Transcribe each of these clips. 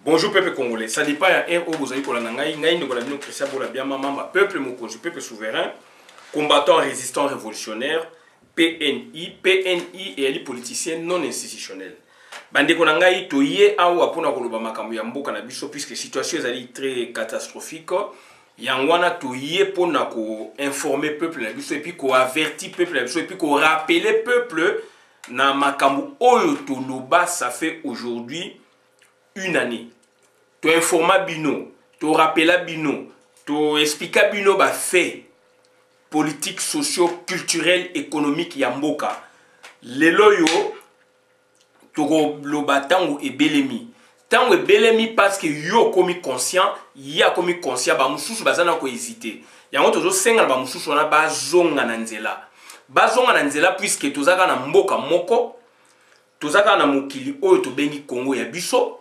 Bonjour peuple congolais, ça dépend à un au Bozali Kolanangaï, Ngaï de Kolamino Christian Bolabia Mama, peuple Mokonzi, peuple souverain, combattant résistant révolutionnaire, PNI et les politiciens non institutionnels. Bande Konangaï, Toye, Awa Pona Koloba Makambu Yambo Kanabiso, puisque la situation est très catastrophique. Yangwana Toye Pona ko informer peuple Nabiso, et puis ko avertir peuple Nabiso, et puis ko rappeler peuple na Makambu Oyo Toloba, ça fait aujourd'hui une année. Tu informes bino, tu rappelles bino, tu expliques bino ba fait politique, socio-culturel, économique yamboka. Lelo yo, tu loba tango e belemi. Tango e belemi parce que yo komi conscient, ya komi conscient ba mususu bazana ko hésiter. Yango tozo senga ba mususu na ba zonga na nzela. Ba zonga na nzela puisque tozaka na mboka moko, tozaka na mokili oyo to bengi Congo ya biso.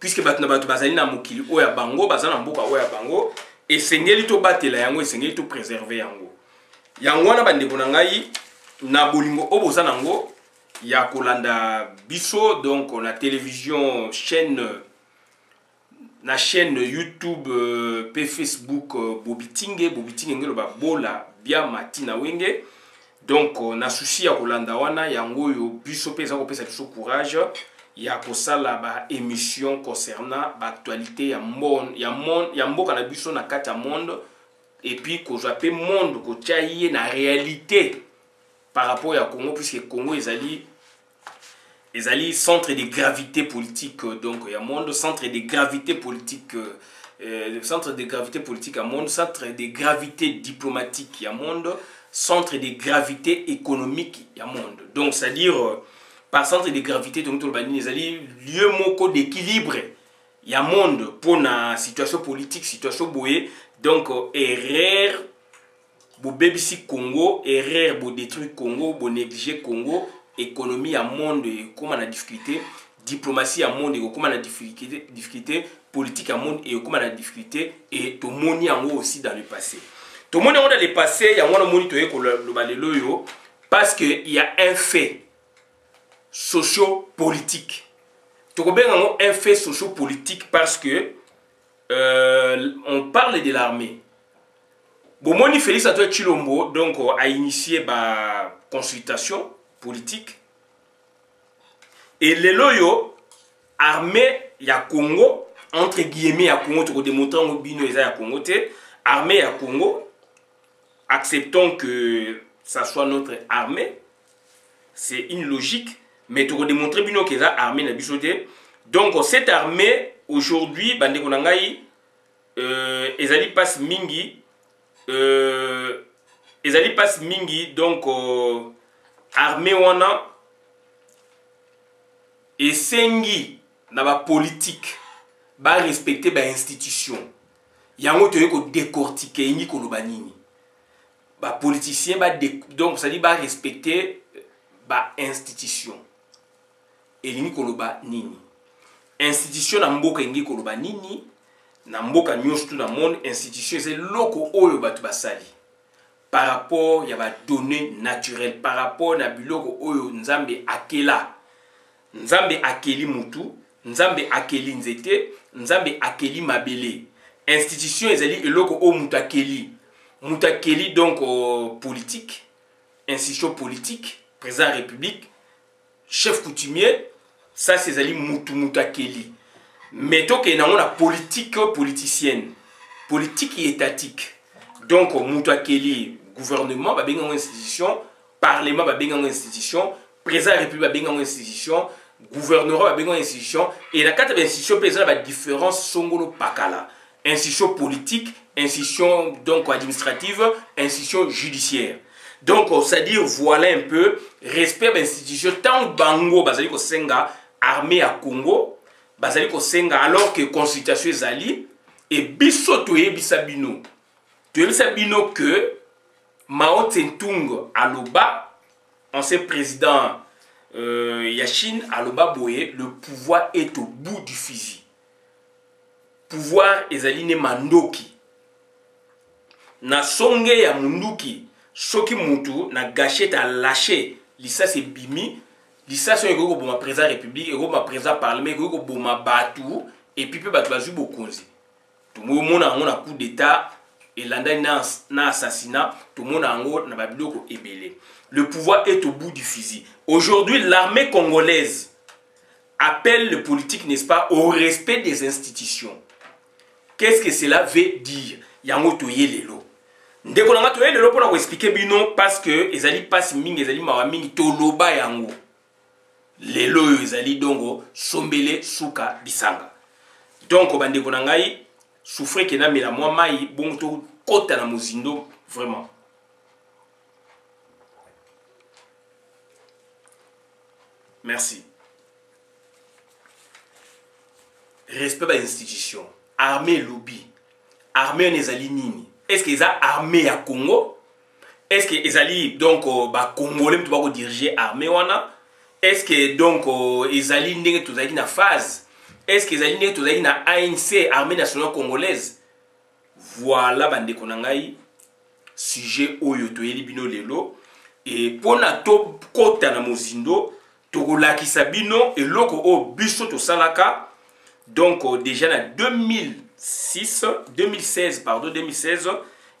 Puisque batu bazali na mokili oya bango bazana mboka oya bango esengeli to batela yango esengeli to préserver yango yango na bandeko na ngai na bolingo oboza nango ya kolanda biso donc na télévision chaîne YouTube pe Facebook Bobitinge ngelo ba bola bia matina wenge donc na souci ya kolanda wana yango yo biso pesa ko pesa biso courage. Il y a ba émission concernant l'actualité ya mboka na biso na kati ya monde et puis ko jape monde ko tchaye na réalité par rapport à Congo puisque Congo ezali centre de gravité politique donc ya monde centre de gravité politique à monde centre de gravité diplomatique ya monde centre de gravité économique ya monde donc c'est à dire par centre de gravité donc tout le bani ezali lieu moko d'équilibre ya monde pour na situation politique situation boye donc erreur bo bebisi Congo erreur bo détruire Congo bo négliger Congo économie ya monde comment na difficulté diplomatie ya monde comment na difficulté politique ya monde et comment na difficulté et to moni yango aussi dans le passé to moni yango dans le passé ya mona moni to yeko le balelo yo parce que il y a un fait socio-politique. Tu comprends un fait socio-politique parce que on parle de l'armée. Bomoni Félix Antoine Tshilombo donc a initié la consultation politique et les loyaux armée ya Congo entre guillemets ya Congo tu démontrer en bino ya Congo armée ya Congo acceptons que ça soit notre armée c'est une logique. Mais tu as démontré que la armée n'a bisoté. Donc cette armée aujourd'hui, bande konangai, ezali passe mingi, donc armée wana esengi na ba politique, ba respecter ba institution. Yango to yeko décortiquer ni koloba nini. Ba politicien donc ça dit ba respecter ba institution. Elini koloba nini institution na mboka ingi koloba nini na mboka nyonso na monde institution c'est loko oyo batu basali par rapport ya ba données naturelles par rapport na biloko oyo nzambe akeli mutu nzambe akeli nzete nzambe akeli mabele institution ezali eloko o mutu akeli donc politique institution politique président de la République chef coutumier ça c'est ali mutakeli mais donc il y a une politique politicienne politique et étatique donc mutakeli gouvernement ba benga institution parlement ba benga institution président de la République ba benga institution gouverneur ba benga institution et la quatre institutions président ba différence songolo pakala institution politique institution donc administrative institution judiciaire. Donc, c'est-à-dire, voilà un peu, respect de l'institution, tant bango, bazali ko senga, armée à Congo, bazali ko senga, alors que consultation est ali, et biso toye bisabino. Toye bisabino que Mao Tse-tung aloba, ancien président Yachine aloba boye, le pouvoir est au bout du fusil. Pouvoir est ali ne mandoki. Na songe ya munduki, soki mutu na gâchette à lâcher lisa c'est bimi lisa so ego boma président république ego ma président parlement ego boma batu et puis peut battre bazui bokonzi. Tout le monde a un coup d'état et l'anda na assassinat, tout le monde a un babiloko ébélé. Le pouvoir est au bout du fusil. Aujourd'hui, l'armée congolaise appelle le politique, n'est-ce pas, au respect des institutions. Qu'est-ce que cela veut dire? Yango toye lelo. Ndeko nanga toye lelo pour expliquer bino parce que ezali passe mingi, ezali mawa mingi toloba yango. Lelo ezali dongo sombele suka bisanga. Donc bandeko nangai souffre que na mela moi mai bon to kota na mozindo vraiment. Merci. Respect des institutions. Armée lobby. Armée nezali nini? Est-ce qu'ils ont armée à Congo? Est-ce qu'ils ont donc Congolais qui diriger l'armée? Est-ce que donc ils ont une phase? Est-ce qu'ils ont une ANC, Armée nationale congolaise? Voilà, bande konangai, sujet oyo toyeli bino lelo. Et pour na to kota na mozindo, tokolakisa bino eloko o biso to salaka. Donc déjà en 2016,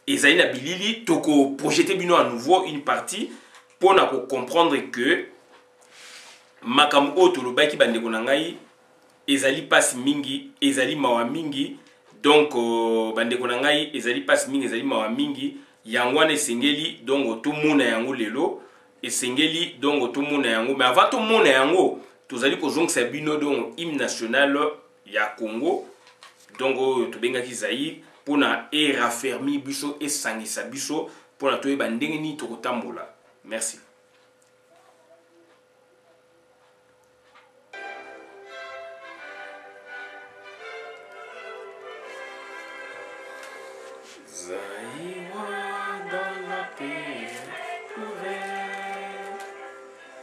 ils ont bilili toko projeté bino à nouveau une partie pour comprendre que makam oto lobaki bande konangai ezali passe mingi, ezali mawa mingi. Donc bande konangai ezali passe mingi, ezali mawa mingi. Yangwana esengeli donc tout monde yango lelo esengeli donc tout monde yango. Mais avant tout monde yango tozali ko zonga sabino donc hymne national ya Congo. Donc to benga ki Zaïre pour na raffermi biso et sangisa biso pour na toyeba ndenge ni tokotambola. Merci. Zaïwa dans la paix ouverte,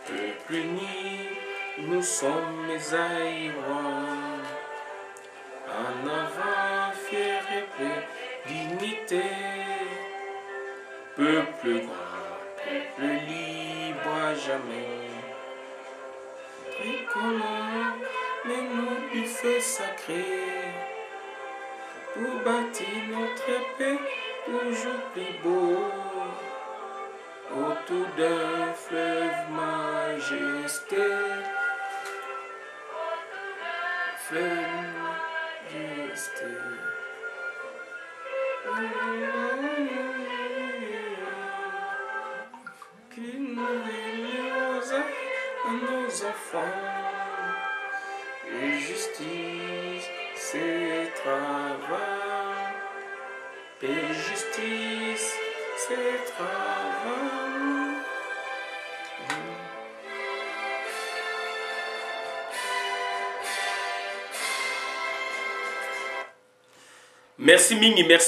peuple uni, nous sommes les Zaïrois. En avant, fier et plein dignité, peuple grand, peuple libre à jamais. Tricolore, mais nous du feu sacré, pour bâtir notre paix toujours plus beau, autour d'un fleuve majesté. Fleuve qui nourrit nos enfants, et justice, c'est travail, et justice, c'est travail. Merci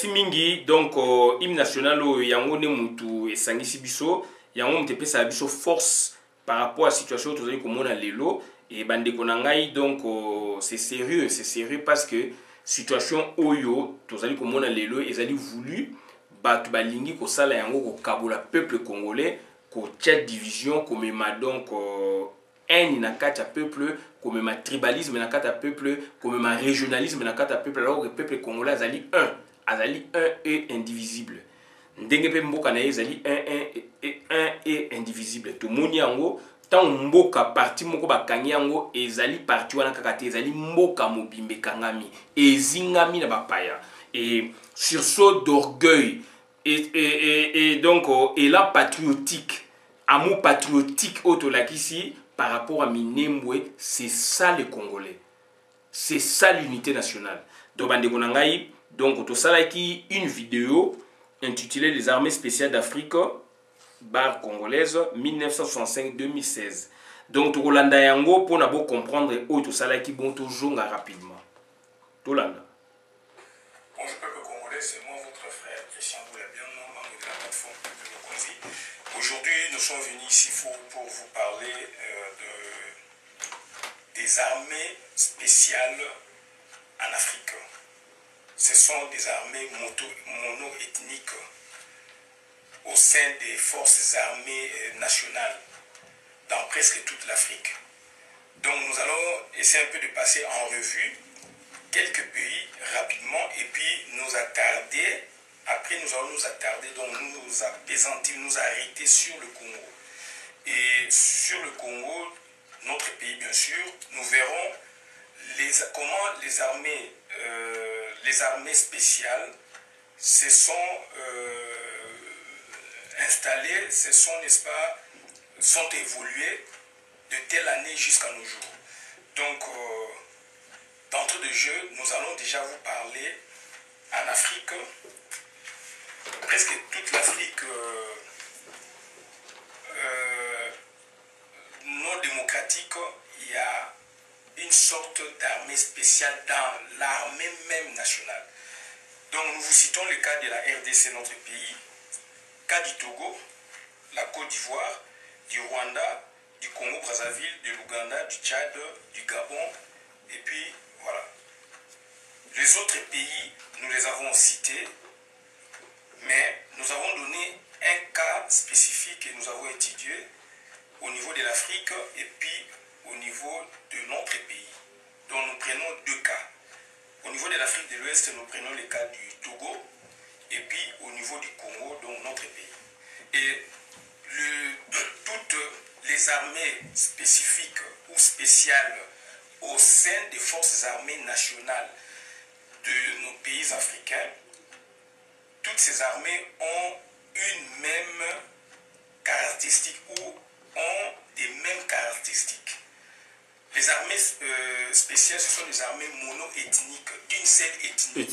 mingi. Donc hymne national yango ne mutu esangisi biso, yango mtepesa biso force par rapport à la situation tozali komona lelo et bande konangai. Donc c'est sérieux parce que situation oyo tozali komona lelo ezali voulu batu balingi ko sala yango ko kabola peuple congolais ko tcha division ko mema donc haine na kata peuple, comme ma tribalisme na kata peuple, comme ma régionalisme na kata peuple, alors que le peuple congolais azali un et indivisible. Ndenge pe mboka na ezali un et indivisible. To moni yango tant mboka parti moko bakangi yango ezali parti wana kaka te ezali mboka mobimbe kangami ezingami na bapaya. Et sursaut d'orgueil et donc élan patriotique, amour patriotique autolakisi par rapport à Minembwe, c'est ça les Congolais. C'est ça l'unité nationale. Donc, donc tout ça qui une vidéo intitulée Les armées spéciales d'Afrique, barre congolaise, 1965-2016. Donc, tout Rolanda Yango, pour nous comprendre, tout ça qui bon toujours rapidement. Tout Landa. Bonjour peuple congolais, c'est moi votre frère Christian Boulabian, membre de la plateforme Peuple Mokonzi. Aujourd'hui, nous sommes venus ici pour vous parler des armées spéciales en Afrique. Ce sont des armées mono-ethniques au sein des forces armées nationales dans presque toute l'Afrique. Donc nous allons essayer un peu de passer en revue quelques pays rapidement et puis nous attarder. Après, nous allons nous attarder, donc nous apaisantir, nous arrêter sur le Congo. Et sur le Congo, notre pays bien sûr, nous verrons comment les armées spéciales se sont installées, n'est-ce pas, sont évoluées de telle année jusqu'à nos jours. Donc, d'entrée de jeu, nous allons déjà vous parler en Afrique, presque toute l'Afrique non démocratique, il y a une sorte d'armée spéciale dans l'armée même nationale. Donc nous vous citons le cas de la RDC, notre pays, cas du Togo, la Côte d'Ivoire, du Rwanda, du Congo-Brazzaville, de l'Ouganda, du Tchad, du Gabon, et puis voilà. Les autres pays, nous les avons cités, mais nous avons donné un cas spécifique que nous avons étudié au niveau de l'Afrique et puis au niveau de notre pays. Donc nous prenons deux cas. Au niveau de l'Afrique de l'Ouest, nous prenons le cas du Togo et puis au niveau du Congo, donc notre pays. Et toutes les armées spécifiques ou spéciales au sein des forces armées nationales de nos pays africains, toutes ces armées ont une même caractéristique ou ont des mêmes caractéristiques. Les armées spéciales, ce sont des armées mono-ethniques, d'une seule ethnie.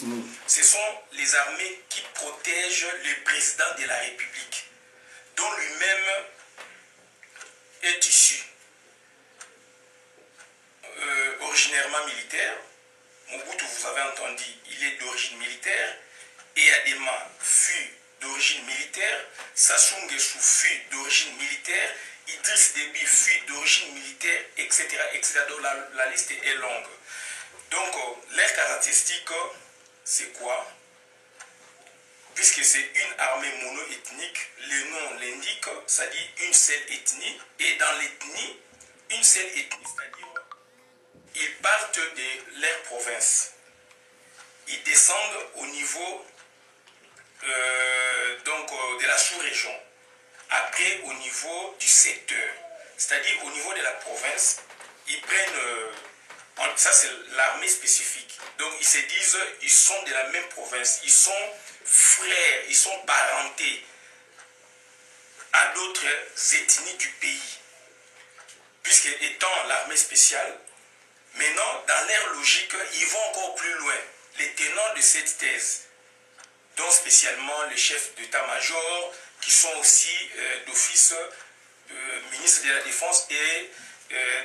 Ce sont les armées qui protègent le président de la République, dont lui-même est issu originairement militaire. Mobutu, vous avez entendu, il est d'origine militaire. Eyadema fut d'origine militaire. Sassou Nguesso fut d'origine militaire. Idriss Déby fut d'origine militaire, etc. etc. Donc la liste est longue. Donc, leurs caractéristiques, c'est quoi? Puisque c'est une armée mono-ethnique, le nom l'indique, c'est-à-dire une seule ethnie. Et dans l'ethnie, une seule ethnie, c'est-à-dire ils partent de leur province. Ils descendent au niveau de la sous-région. Après, au niveau du secteur, c'est-à-dire au niveau de la province, ils prennent, ça c'est l'armée spécifique. Donc ils se disent, ils sont de la même province, ils sont frères, ils sont parentés à d'autres ethnies du pays. Puisque étant l'armée spéciale, maintenant, dans leur logique, ils vont encore plus loin. Les tenants de cette thèse, dont spécialement les chefs d'état-major, qui sont aussi d'office ministre de la Défense et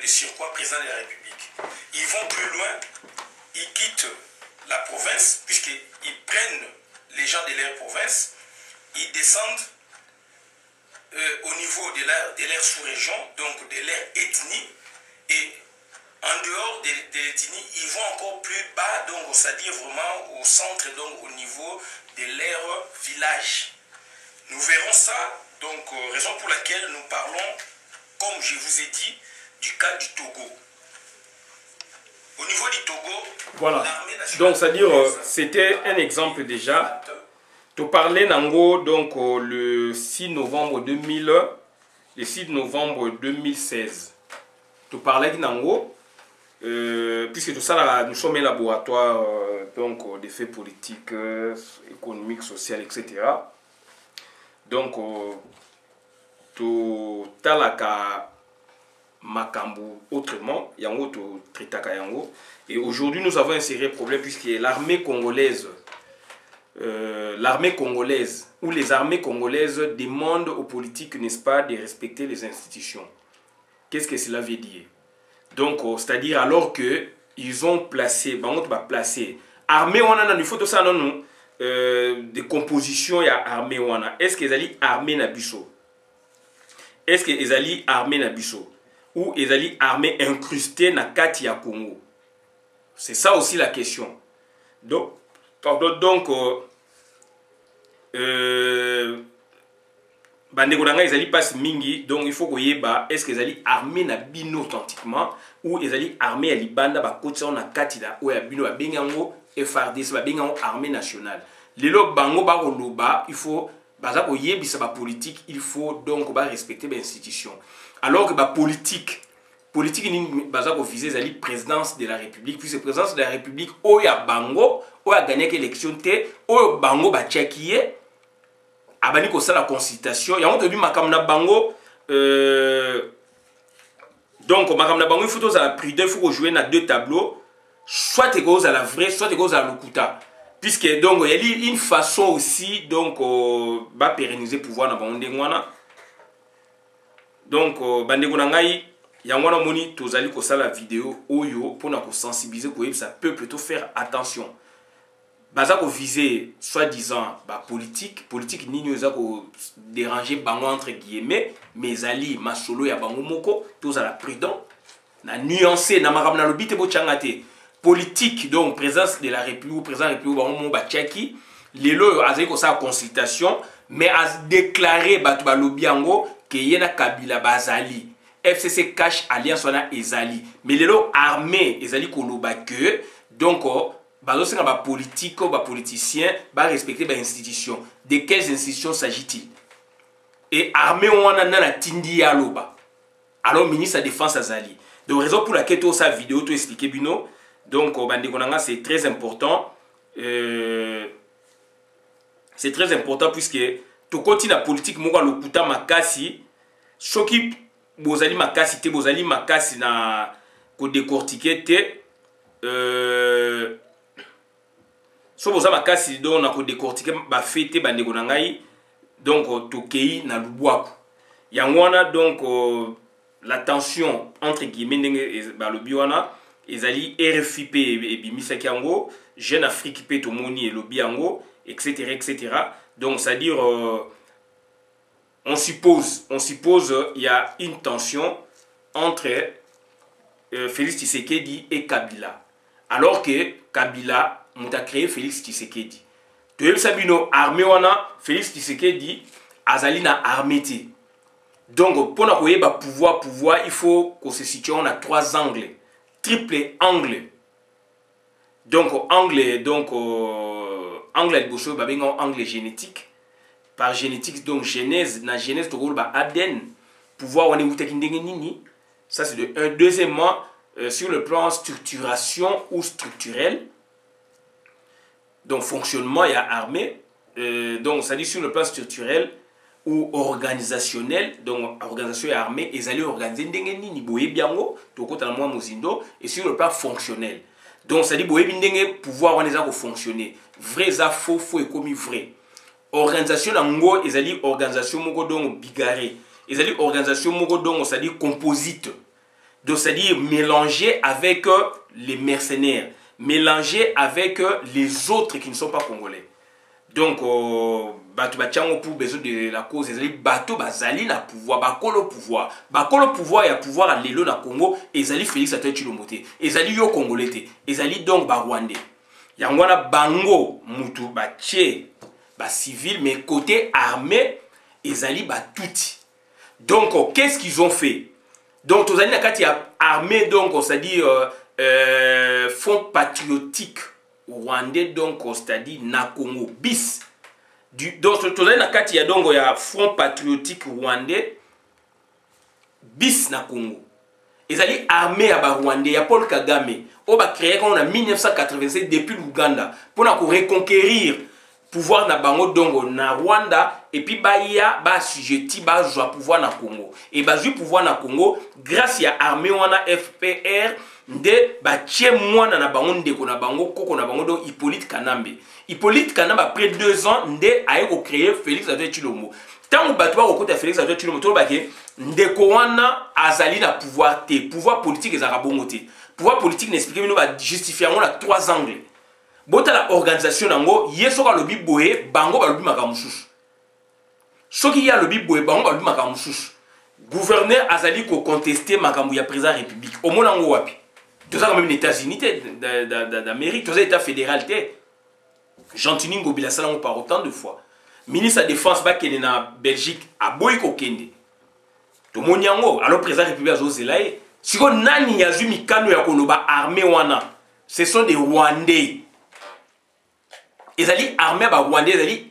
de surcroît président de la République. Ils vont plus loin, ils quittent la province, puisqu'ils prennent les gens de leur province, ils descendent au niveau de leur sous-région, donc de leur ethnie, et en dehors de l'ethnie, ils vont encore plus bas, donc c'est-à-dire vraiment au centre, donc au niveau de leur village. Nous verrons ça, donc raison pour laquelle nous parlons, comme je vous ai dit, du cas du Togo. Au niveau du Togo, voilà. Donc c'est-à-dire, c'était un exemple déjà. Tu parlais Nango, donc le 6 novembre 2016. Tu parlais de Nango, puisque tout ça, nous sommes un laboratoire donc des faits politiques, économiques, sociaux, etc. Donc, tu talaka makambu autrement, yango tu tritaka yango. Et aujourd'hui, nous avons un sérieux problème puisque l'armée congolaise, ou les armées congolaises demandent aux politiques, n'est-ce pas, de respecter les institutions. Qu'est-ce que cela veut dire? Donc, c'est-à-dire alors que ils ont placé, armée wana il faut tout ça non des compositions et armée wana. Est-ce qu'ils allaient armée na biso? Est-ce qu'ils allaient armée na biso? Ou ils allaient armée incrustée na kati ya Congo? C'est ça aussi la question. Donc bandeko na ngai ezali passe mingi, donc il faut koyeba est-ce que ezali armé na bino authentiquement ou ezali armé ya libanda ba kotisa na kati na o ya bino ba bengango FRDC ba bengango armée nationale. Lelo bango ba koloba, il faut baza koyebisa ba politique, il faut donc ba respecter ba institution. Alors que ba politique ni baza ko viser ezali présidence de la République, puis c'est présidence de la République o ya bango o ya gagné élection té o bango ba tchakiye abani ko la consultation ya on makam na bango donc makam na bango il faut tous à prudent, il faut jouer na deux tableaux, soit tu cause à la vraie, soit tu cause à l'okuta, puisque donc il y a une façon aussi donc ba pérenniser pouvoir na bango ndengwana. Donc bandeko na ngai yangwana moni tozali ko la vidéo oyo pour na ko sensibiliser ko ça peut plutôt faire attention. Baza ko viser soi-disant politique nini oza ko déranger bango entre guillemets, mais ali masolo ya bango moko tous à la prudent na nuancer na makamna lobite bo changate politique, donc présence de la République ou président de la République bango mo ba tchaki lelo azali ko sa consultation, mais a déclaré batu ba lobiango que yena Kabila bazali FCC cache alliance wana ezali, mais lelo armée ezali ko loba que donc bazosenga ba politique ba politicien ba respecter ba institution. De quelles institutions s'agit-il? Et armée wana na tindi ya loba. Alors ministre de la défense azali. Donc raison pour laquelle tout ça vidéo tout expliquer bino. Donc bandeko nanga c'est très important. C'est très important puisque to continue la politique moko lokuta makasi soki bozali makasi te bozali makasi na ko décortiquer te so boza makasi donc na ko décortiquer ba fete bandeko na ngai donc tokei na lubwaku yango wana donc la tension entre guillemets ndenge ba lobi wana ezali RFIP et bimisaki yango Jeune Afrique pe tomoni et lobi yango etc. Donc c'est à dire on suppose il y a une tension entre Félix Tshisekedi et Kabila, alors que Kabila a créé Félix Tshisekedi. Tu sais sabino armée wana Félix Tshisekedi azali na armée. Donc pour na koyeba pouvoir il faut qu'on se situe on a trois angles, triple angle. Donc angle angle liboso ba benga angle génétique. Par génétique donc genèse na genèse to ba ADN pouvoir on est ndenge nini. Ça c'est de un. Deuxièmement sur le plan structuration ou structurel. Donc fonctionnement il y a armée, donc ça dit sur le plan structurel ou organisationnel, donc organisation et armée ils allaient organiser ndenge nini boye biango to kota na mwa mozindo, et sur le plan fonctionnel donc ça dit boye ndenge pouvoir on ezako fonctionner vrai za faux et comme vrai organisation nango ils allaient organisation moko donc bigarré ils allaient organisation moko donc ça dit composite, donc ça dit mélanger avec les mercenaires, mélangés avec les autres qui ne sont pas congolais. Donc, bato bachango pour besoin de la cause, ezali bato bazali na pouvoir, bakolo pouvoir. Bakolo pouvoir ya pouvoir à lelo na Congo, ezali Félix Antoine Tshilombo te, ezali yo congolais te, ezali donc ba rwandais. Yangwana bango mutu batie ba civil mais côté armé ezali ba touti. Donc qu'est-ce qu'ils ont fait? Donc tozali na kati ya armée donc c'est-à-dire Front patriotique rwandais donc c'est-à-dire na Congo bis donc tozali na kati ya donc ya Front patriotique rwandais bis na Congo ezali armée ya ba rwandais ya Paul Kagame o ba créé en 1987 depuis l'Ouganda pour na ko reconquérir pouvoir na bango donc na Rwanda et puis baya ba sujetti ba joie pouvoir na Congo et ba joie pouvoir na Congo grâce à armée wana FPR de batie mwana na bango ndeko na bango koko na bango donc Hippolyte Kanambe après 2 ans nde aye ko créer Félix Antoine Tshilombo. Tant bato ba kokota Félix Antoine Tshilombo to ba ke ndeko wana azali na pouvoir te, pouvoir politique ezaka bongo te. Pouvoir politique n'explique bino ba justifier on a 3 angles. Bota la organisation nango yeso ka lobi boye bango ba lobi makamususu. Soki ya lobi boye bango ba lobi makamususu. Gouverneur azali ko contester makambu ya président république. Au mona ngo wapi? Tout ça quand même les États-Unis d'Amérique, tout ça État fédéral. Gentini Ngobila Salango par autant de fois. ministre de défense bakende na Belgique aboyi kokende to moniango alors président république azozela ye siko nani yazwi mikano ya koloba armée wana ce sont des Rwandais ezali armée ba Rwandais ezali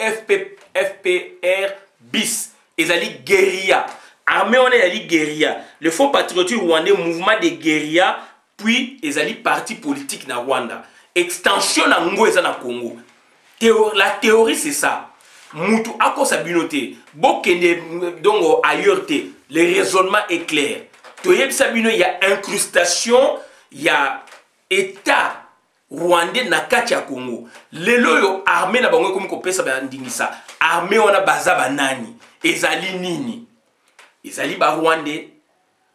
FPR bis ezali guérilla armée wana ezali guérilla le Front patriotique rwandais mouvement de guérilla puis ezali parti politique na Rwanda extension na ngo eza na Congo la théorie c'est ça mutu akosa binote bokende donc ailleurs te le raisonnement est clair toyebisa bino il y a incrustation il y a état rwandais na kati ya Congo lelo yo armée na bango comme ko pesa ba ndingisa armée wana baza banani ezali nini ezali ba rwandais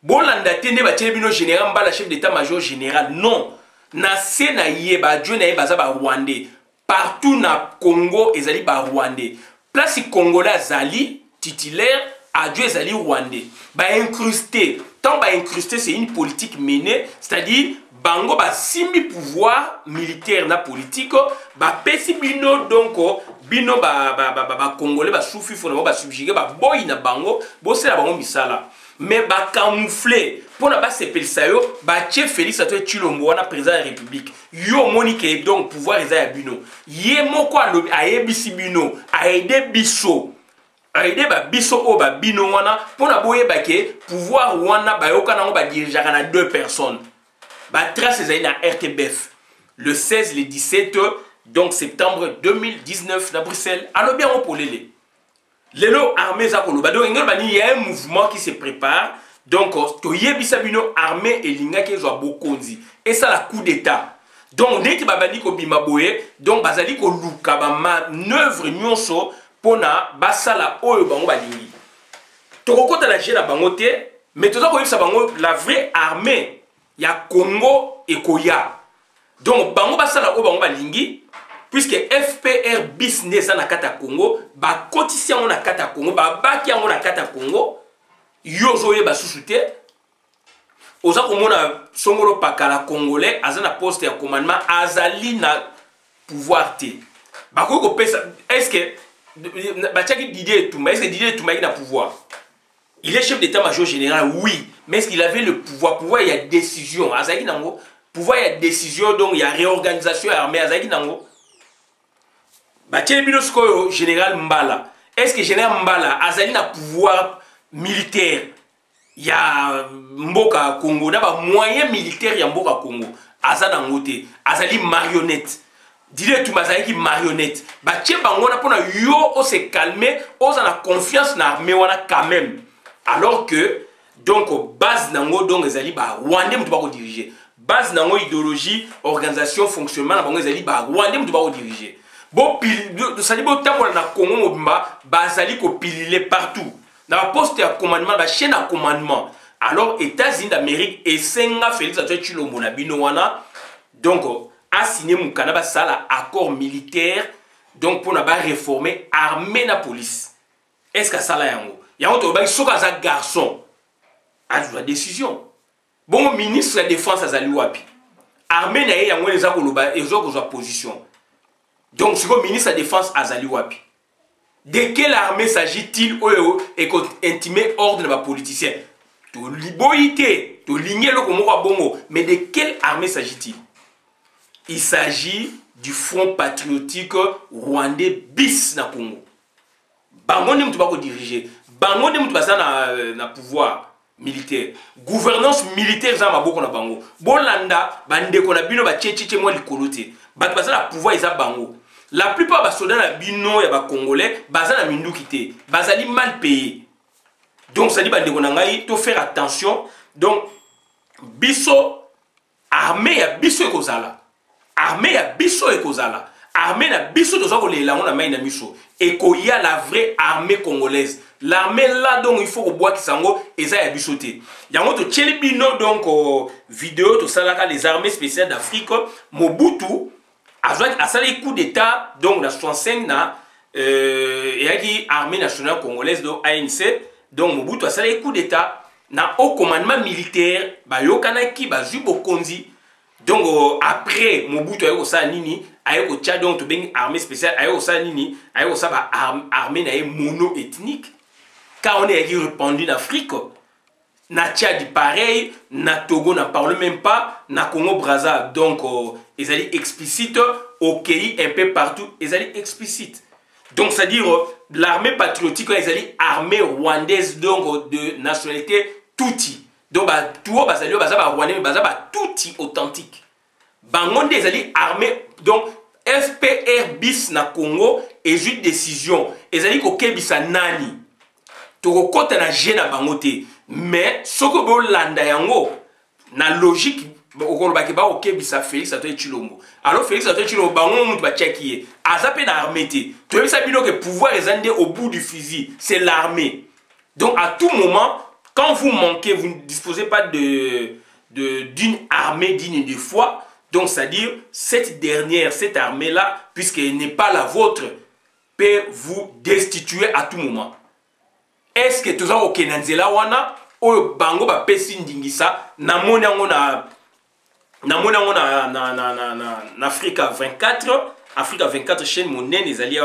bolanda tende ba bino général mbala chef d'état-major général non na se na yeba jo na yeba za ba rwandais partout na Congo ezali ba rwandais place congolais azali titulaire adieu ezali rwandais ba incrusté tant ba incrusté c'est une politique menée c'est-à-dire bango ba simbi pouvoir militaire na politique ba pesi bino donc bino ba congolais ba soufi fona ba subjuguer ba boy na bango bo sela bango misala mais ba camoufler pour na ba sepelisa yo ba tie Félix Antoine Tshilombo wana président de la République yo monique donc pouvoir eza ya bino ye moko alobi ayebisi bino aide biso aide ba biso o ba bino wana pour na boye ba ke pouvoir wana ba yoka nango ba dirigeaka na 2 personnes ba trace ezali na RTBF le 16 le 17 donc septembre 2019 na Bruxelles alobi yango polele lelo armée za koloba donc ngelo bani il y a un mouvement qui se prépare donc toyebisa bino armée elinga ke zo bokonzi et ça la coup d'état donc dès que babani ko bima boye donc bazali ko luka ba manœuvre nyonso pona basala oyo bango balingi tokokota la jela bango te mais toza ko yebisa bango la vraie armée ya Congo et Koya donc bango basala oyo bango balingi puisque FPR business na kata Congo ba kotisi yango na kata Congo ba baki yango na kata Congo yozoye ba susute oza komona songolo pakala congolais azana poste ya commandement azali na pouvoir te ba ko pesa est-ce que ba tchaki Didier Toumba est-ce que Didier Toumba il a pouvoir il est chef d'état-major général oui mais est-ce qu'il avait le pouvoir il y a décision azaki nango pouvoir il y a décision donc il y a réorganisation armée azaki nango Bachele Bilosko général Mbala. Est-ce que général Mbala azali na pouvoir militaire? Il y a Mboka Congo, na ba moyen militaire ya Mboka Congo. Azana ngote, azali marionnette. Dile tout mazali ki marionnette. Bachele bango na pona yo o se calmer, o za na confiance na armée wana quand même. Alors que donc base nango donc ezali ba Rwandais mutu ba ko diriger. Base nango idéologie, organisation, fonctionnement na bango ezali ba Rwandais mutu ba ko diriger. Bon pile ça dit bon temps na Congo mobimba bazali ko pilile partout na poste ya commandement ba chaîne à commandement alors États-Unis d'Amérique et Senga Félix Antoine Tshilombo na bino wana donc a signé mukana ba sala accord militaire donc pour na ba réformer armée na police est-ce que ça la yango to ba soka za garçon a la décision bon ministre de la défense azali wapi armée na ye yango les akoloba ezo ko position. Donc, si le ministre de la Défense Azali Wapi, de quelle armée s'agit-il et qu'on intime ordre de la politicien? To liboïté, to ligner le komo bongo, mais de quelle armée s'agit-il? Il s'agit du Front patriotique rwandais bis na Congo. Bango ne moutou pas diriger, bango ne moutou pas na pouvoir militaire. Gouvernance militaire za maboko na bango. Bolanda bande ko na bino ba tchétché moi likoloté. Bat basa la pouvoir isa bango. La plupart des soldats na bino ya ba congolais baza na minduki te, bazali mal payé. Donc ça dit bande ko na ngai to faire attention. Donc biso armée ya biso ekozala. Armée ya biso ekozala. Armée na biso toza ko lela on na mai na miso. Et qu'il y a la vraie armée congolaise. L'armée là donc il faut que bois qui sango et ça ya biso te. Yango to tchelibino donc vidéo to salaka les armées spéciales d'Afrique Mobutu a sali coup d'état donc la 65 na et armée nationale congolaise donc ANC donc Mobutu a sali coup d'état na haut commandement militaire ba yokana ki ba jubo konzi Donc après Mobutu ayo ça nini ayo tcha donc to bengi armée spéciale ayo ça nini ayo ça ba armée na mono ethnique car on est répandu en Afrique na Tchad pareil na Togo na parle même pas na Congo Brazza donc ils allaient explicite au pays un peu partout ils allaient explicite donc c'est à dire l'armée patriotique ils allaient armée rwandaise donc de nationalité Tutsi donc bah tout bah ça rwandais bah ça bah Tutsi authentique bangonde ils allaient armée donc FPR bis na Congo et juste décision ils allaient ko kebisa nani to kota na jena bangote mais ce que vous landa yango na logique okoloba ba okebisa Félix Antoine Tshilombo alors Félix Antoine Tshilombo bango mutu ba tchekiye azape na armée te to bisa bino que pouvoir ezande au bout du fusil c'est l'armée donc à tout moment quand vous manquez vous ne disposez pas d'une armée digne de foi donc c'est à dire cette armée là puisqu'elle n'est pas la vôtre peut vous destituer à tout moment. Est-ce que tout ça au Kenanzela wana o bango ba pesi ndingisa na moni yango na Africa 24 chaîne monene ezali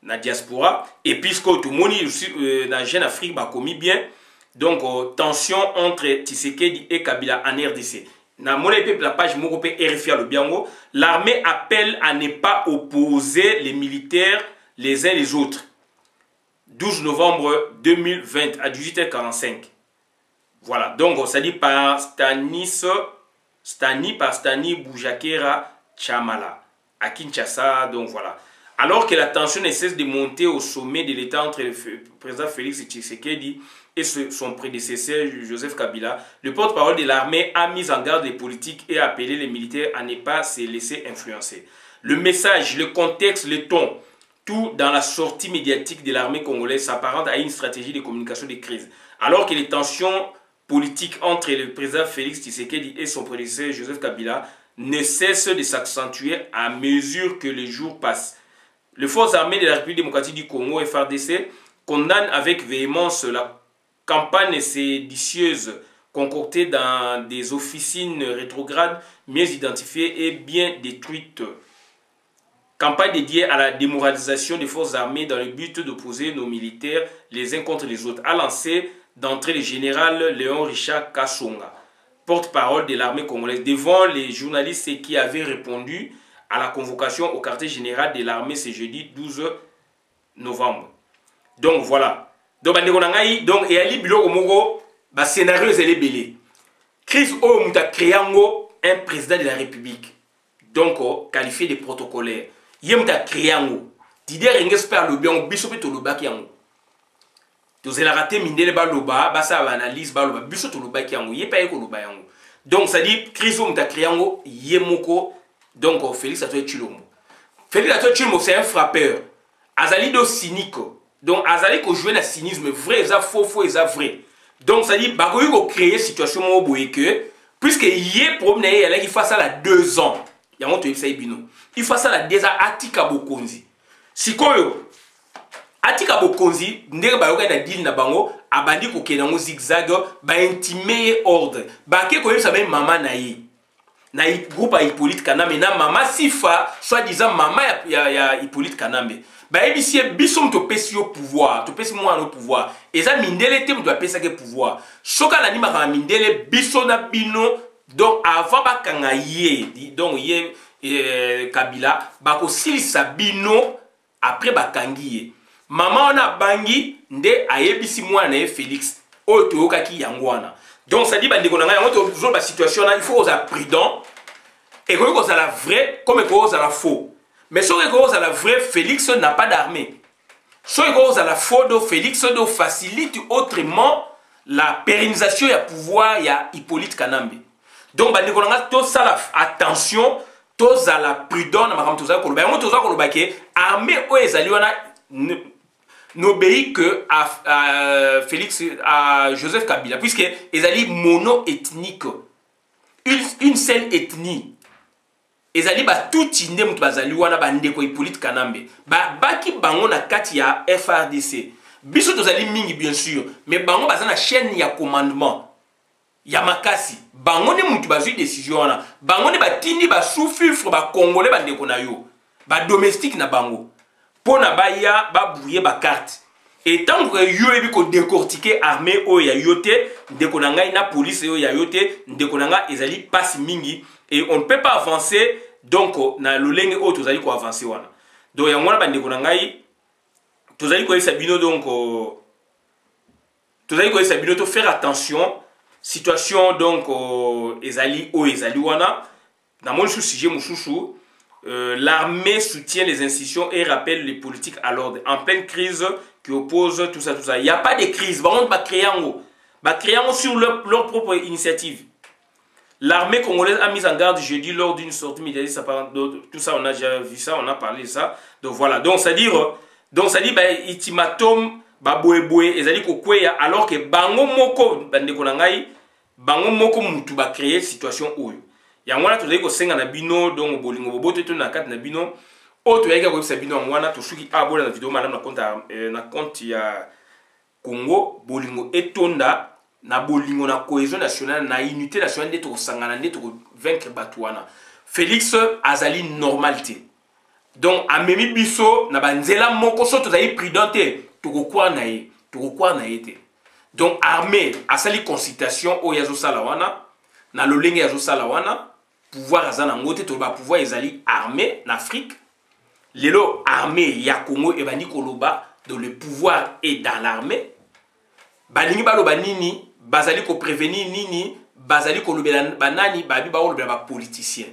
na diaspora et puisque tout moni na Jeune Afrique ba komi bien donc tension entre Tshisekedi et Kabila en RDC. Na moni la page moko pe RFI le biango l'armée appelle à ne pas opposer les militaires les uns les autres. 12 novembre 2020 à 18h45. Voilà, donc ça dit par Stani Boujakera Chamala à Kinshasa, donc voilà. Alors que la tension ne cesse de monter au sommet de l'État entre le président Félix Tshisekedi et son prédécesseur Joseph Kabila, le porte-parole de l'armée a mis en garde les politiques et a appelé les militaires à ne pas se laisser influencer. Le message, le contexte, le ton, tout dans la sortie médiatique de l'armée congolaise s'apparente à une stratégie de communication de crise. Alors que les tensions politiques entre le président Félix Tshisekedi et son prédécesseur Joseph Kabila ne cessent de s'accentuer à mesure que les jours passent. Les forces armées de la République démocratique du Congo, FARDC, condamnent avec véhémence la campagne séditieuse concoctée dans des officines rétrogrades mieux identifiées et bien détruites. Campagne dédiée à la démoralisation des forces armées dans le but d'opposer nos militaires les uns contre les autres, a lancé d'entrée le général Léon Richard Kassonga, porte-parole de l'armée congolaise, devant les journalistes qui avaient répondu à la convocation au quartier général de l'armée ce jeudi 12 novembre. Donc voilà. Donc il y a des scénarios belé. Chris O muta créango un président de la République. Donc qualifié de protocolaire. Yem ta créango. Didier Rengesper le bien biso to lo baki yango. To zela raté mindele ba loba, ba sa analyse ba loba biso to lo baki yango. Yé pa yeko lo ba yango. Donc ça dit Chris O muta créango yemoko donc Félix Antoine Tshilombo. Félix Antoine Tshilombo c'est un frappeur. Azali do cynique. Donc azali ko jouer na cynisme vrai, ça faux et ça vrai. Donc ça dit bagoyi ko créer situation mo boye que puisque yé problème il y a face à la 2 ans. Yango to yebisa bino. Il faut ça la déjà Atika Bokonzi. Sikoyo Atika Bokonzi ndenge bayoka na deal na bango abandi ko kenango zigzag ba intimer ordre. Ba ke ko yebisa même maman na yi. Na groupe à Hippolyte Kanambe na mama sifa soi-disant maman ya Hippolyte Kanambe. Ba ebisi biso to pesi yo pouvoir, to pesi mo no pouvoir. Eza mindele te to pesa ke pouvoir. Soka na nima ka mindele biso na bino donc avant ba kanga ye donc ye Kabila bako silisa bino après bakangi maman ona bangi nde ayebisi mwana e Félix oyo okaki yangwana donc ça dit bandeko na ngai yango to ba situation là il faut osa prudent et que osa la vrai comme que osa la faux mais so que osa la vrai Félix n'a pas d'armée so que osa la faux do Félix do facilite autrement la pérennisation ya pouvoir ya Hippolyte Kanambe donc bandeko na ngai to sala attention tous à la prudence, armée n'obéit que à Félix, à Joseph Kabila, puisque ils allaient mono-ethnique, une seule ethnie. Ils allaient tout inde bazali wana bandeko Hippolyte Kanambe. Baki bango na kati ya FARDC. Biso tozali mingi bien sûr, mais bango bazana chaîne ya commandement. ya makasi bango ne mutu bazui décision wana bango ne batindi ba sous-fifre ba congolais ba ndeko na yo ba domestique na bango pona ba ya ba bouiller ba carte et tant que yo ebi ko décortiquer armée o ya yote ndeko na ngai na police o ya yote ndeko na nga ezali passe mingi et on ne peut pas avancer donc na lolenge o tozali ko avancer wana donc ya ngwana ba ndeko na ngai tozali ko esa bino donc tozali ko esa bino to faire attention situation donc ezali o ezali wana dans mon sujet mususu l'armée soutient les institutions et rappelle les politiques à l'ordre en pleine crise qui oppose tout ça il y a pas de crise par contre ba créer sur leur propre initiative. L'armée congolaise a mis en garde jeudi lors d'une sortie médiatique tout ça on a déjà vu ça on a parlé de ça donc voilà donc ça dit bah ultimatum ba boye ezali ko kweya alors que bango moko bandeko na ngai bango moko mutu ba créer situation oyo yango wana tozali ko senga na bino donc bolingo boboto to na kati na bino o to yaka ko bino wana to suki abola na vidéo madame na compte ya Congo bolingo etonda na bolingo na cohésion nationale na unité nationale de to sangana de to vaincre batwana Félix azali normalité donc amemi biso na banzela moko so tozali prudente tokokwa na ye donc armée asali consultation o yazo sala wana na lolenge yazo sala wana pouvoir azana ngote to ba pouvoir ezali armée en Afrique lelo armée ya Congo e bani koloba donc le pouvoir est dans l'armée balingi baloba nini bazali ko prévenir nini bazali ko lobela banani babi ba lobela ba politicien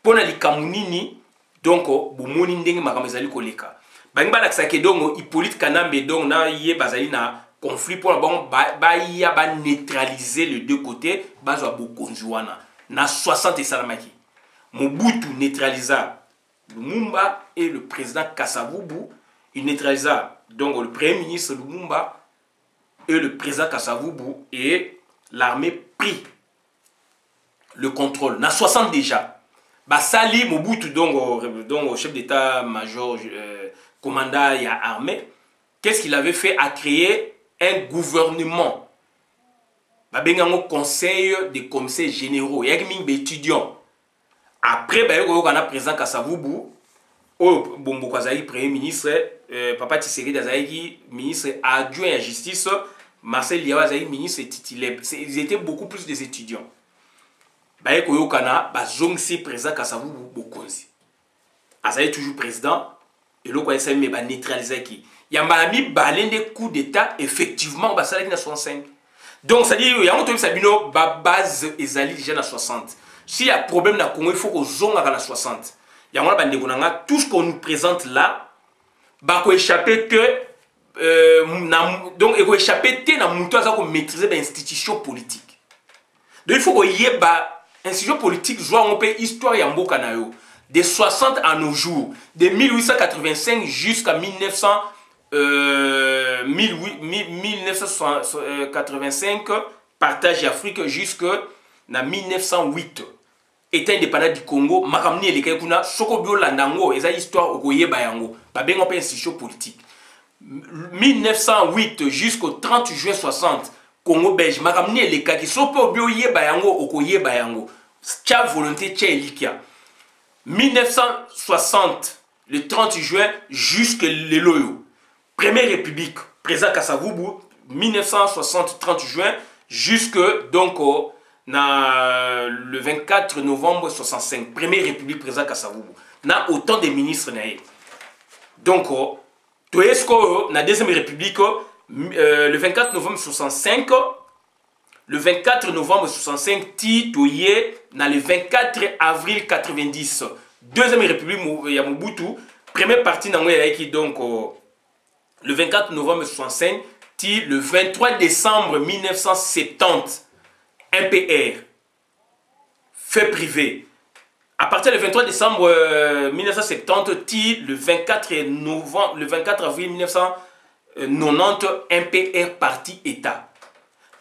pona likamu nini donc bomoni ndenge makambo ezali koleka bangi balakisa ke donc Hippolyte Kanambe donc na ye bazali na conflit pour bon ya ba neutraliser les deux côtés bazwa bokonzi wana na 60 salamaki Mobutu neutralisa Lumumba et le président Kasavubu il neutralisa donc le premier ministre Lumumba et le président Kasavubu et l'armée prit le contrôle na 60 déjà basali Mobutu donc chef d'état-major commandant ya armée qu'est-ce qu'il avait fait à créer un gouvernement babengango conseil des commissaires généraux yaki mingi étudiants après ba yoko kana président Kasavubu o bombo kazali premier ministre papa Tshisekedi azali ministre adjoint à justice Marcel Liawa azali ministre titulaire ils étaient beaucoup plus des étudiants ba yoko kana bazongsi président Kasavubu bokonzi azali toujours président et le quoi ça me ba neutraliser qui yamba mi balende coup d'état effectivement ba sala ki na 65 donc ça dit yango to sabino ba base ezali déjà na 60 si y a problème na Congo il faut que zonga na 60 yango ba ndeko nanga tout ce qu'on nous présente là ba ko échapper que donc ko échapper te na muto aza ko maîtriser ba institution politique donc il faut que yeba institution politique joie on peut histoire ya mboka na yo de 60 à nos jours, de 1885 jusqu'à 1985, partage Afrique jusqu'à 1908. État indépendant du Congo, makamni eleka kuna sokobio landango, eza histoire okoye bayango, ba bengo pa institution politique. 1908 jusqu'au 30 juin 60, Congo belge, makamni eleka ki sokobio ye bayango okoye bayango. Tcha volonté tcha elikia. 1960, le 30 juin, jusque le Loyo. Première République, président Kasavubu, 1960, 30 juin, jusque donc le 24 novembre 65. Première République, président Kasavubu. Na autant de ministres. Donc, to esko na deuxième République, le 24 novembre 65, le 24 novembre 65, Titoye, dans le 24 avril 90. Deuxième République, il y a Mobutu. Première partie, donc, le 24 novembre 65, le 23 décembre 1970, MPR, fait privé. À partir du 23 décembre 1970, le 24 avril 1990, MPR, parti État.